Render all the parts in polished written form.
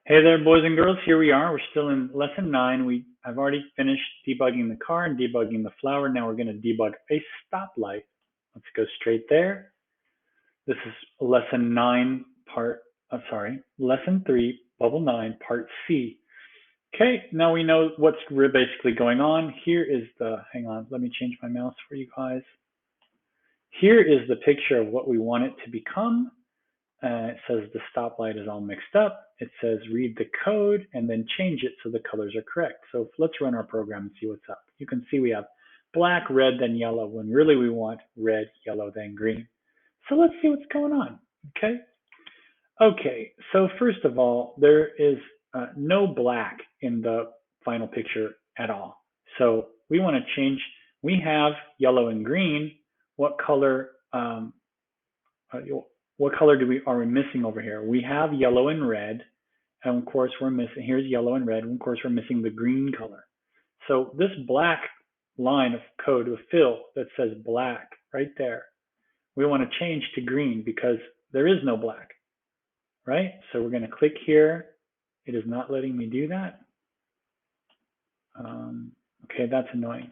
Hey there, boys and girls. Here we are. We're still in lesson 9. I've already finished debugging the car and debugging the flower. Now we're going to debug a stoplight. Let's go straight there. This is lesson 9, lesson 3, bubble 9, part C. Okay, now we know what's basically going on. Here is hang on, let me change my mouse for you guys. Here is the picture of what we want it to become. It says the stoplight is all mixed up. It says read the code and then change it so the colors are correct. So let's run our program and see what's up. You can see we have black, red, then yellow, when really we want red, yellow, then green. So let's see what's going on, okay? Okay, so first of all, there is no black in the final picture at all. So we want to change, we have yellow and green. What color are we missing over here? We have yellow and red, and of course we're missing, here's yellow and red, and of course we're missing the green color. So this black line of code with fill that says black right there, we want to change to green because there is no black, right? So we're going to click here. It is not letting me do that. Okay, that's annoying.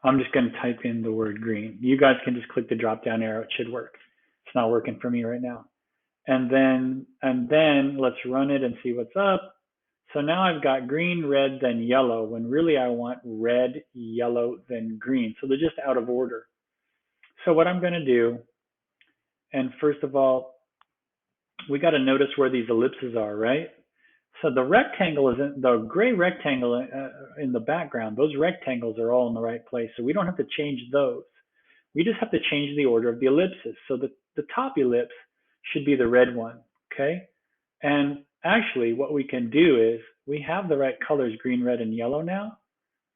I'm just going to type in the word green. You guys can just click the drop down arrow. It should work. It's not working for me right now. And then let's run it and see what's up. So now I've got green, red, then yellow, when really I want red, yellow, then green. So they're just out of order. So what I'm going to do, and first of all, we got to notice where these ellipses are, right? So the rectangle is in the gray rectangle in the background. Those rectangles are all in the right place. So we don't have to change those. We just have to change the order of the ellipses. So the top ellipse should be the red one, okay? And actually what we can do is we have the right colors, green, red, and yellow now.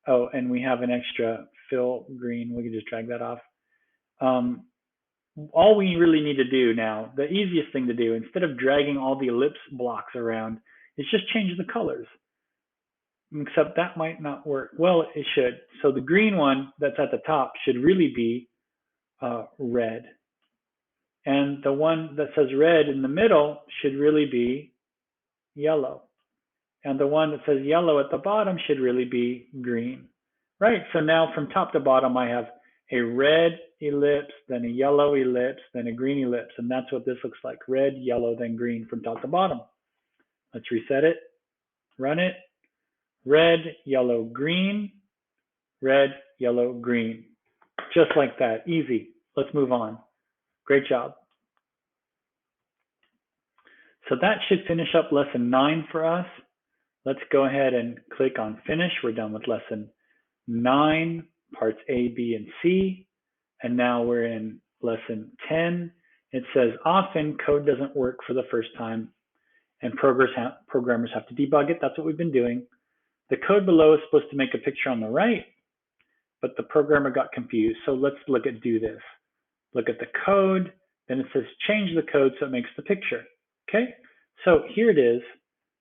Oh, and we have an extra fill green. We can just drag that off. All we really need to do now, the easiest thing to do, instead of dragging all the ellipse blocks around, is just change the colors. Except that might not work. Well, it should. So the green one that's at the top should really be red. And the one that says red in the middle should really be yellow. And the one that says yellow at the bottom should really be green. Right, so now from top to bottom, I have a red ellipse, then a yellow ellipse, then a green ellipse. And that's what this looks like, red, yellow, then green from top to bottom. Let's reset it, run it. Red, yellow, green, red, yellow, green. Just like that, easy. Let's move on. Great job. So that should finish up lesson 9 for us. Let's go ahead and click on finish. We're done with lesson 9, parts A, B, and C. And now we're in lesson 10. It says often code doesn't work for the first time and programmers have to debug it. That's what we've been doing. The code below is supposed to make a picture on the right, but the programmer got confused. So let's do this. Look at the code, then it says change the code so it makes the picture. Okay, so here it is.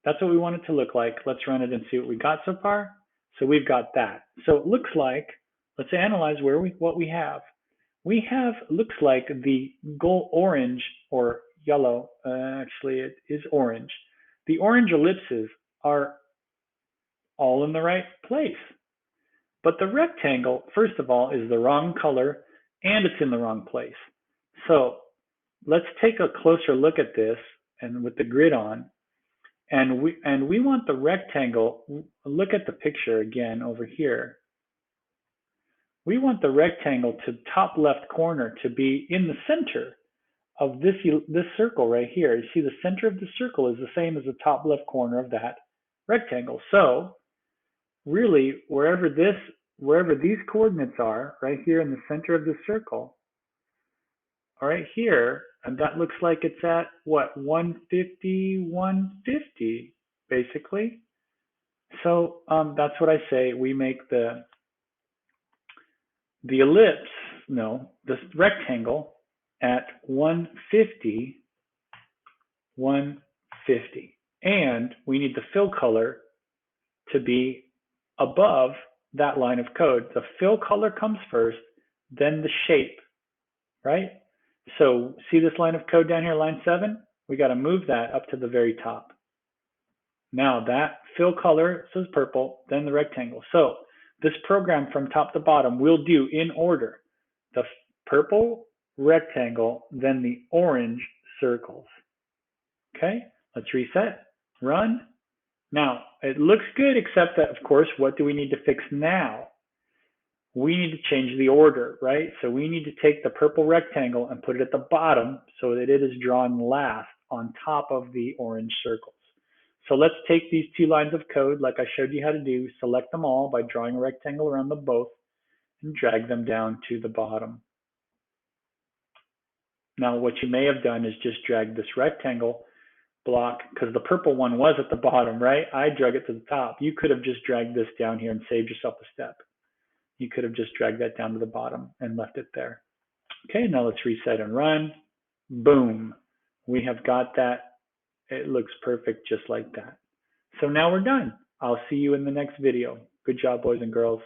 That's what we want it to look like. Let's run it and see what we got so far. So we've got that. So it looks like, let's analyze what we have. We have, looks like the gold orange or yellow, actually it is orange. The orange ellipses are all in the right place. But the rectangle, first of all, is the wrong color and it's in the wrong place. So let's take a closer look at this and with the grid on. And we want the rectangle, look at the picture again over here. We want the rectangle to top left corner to be in the center of this circle right here. You see the center of the circle is the same as the top left corner of that rectangle. So really wherever these coordinates are, right here in the center of the circle, right here, and that looks like it's at what, 150, 150, basically. So that's what I say. We make the ellipse, this rectangle at 150, 150. And we need the fill color to be above that line of code. The fill color comes first, then the shape, right? So see this line of code down here, line 7? We got to move that up to the very top. Now that fill color says purple, then the rectangle. So this program from top to bottom will do in order the purple rectangle, then the orange circles. Okay, let's reset, run. Now it looks good, except that, of course, what do we need to fix now? We need to change the order, right? So we need to take the purple rectangle and put it at the bottom so that it is drawn last on top of the orange circles. So let's take these two lines of code like I showed you how to do, select them all by drawing a rectangle around them both, and drag them down to the bottom. Now what you may have done is just drag this rectangle block, because the purple one was at the bottom, right? I drag it to the top. You could have just dragged this down here and saved yourself a step. You could have just dragged that down to the bottom and left it there. Okay, now let's reset and run. Boom. We have got that. It looks perfect just like that. So now we're done. I'll see you in the next video. Good job, boys and girls.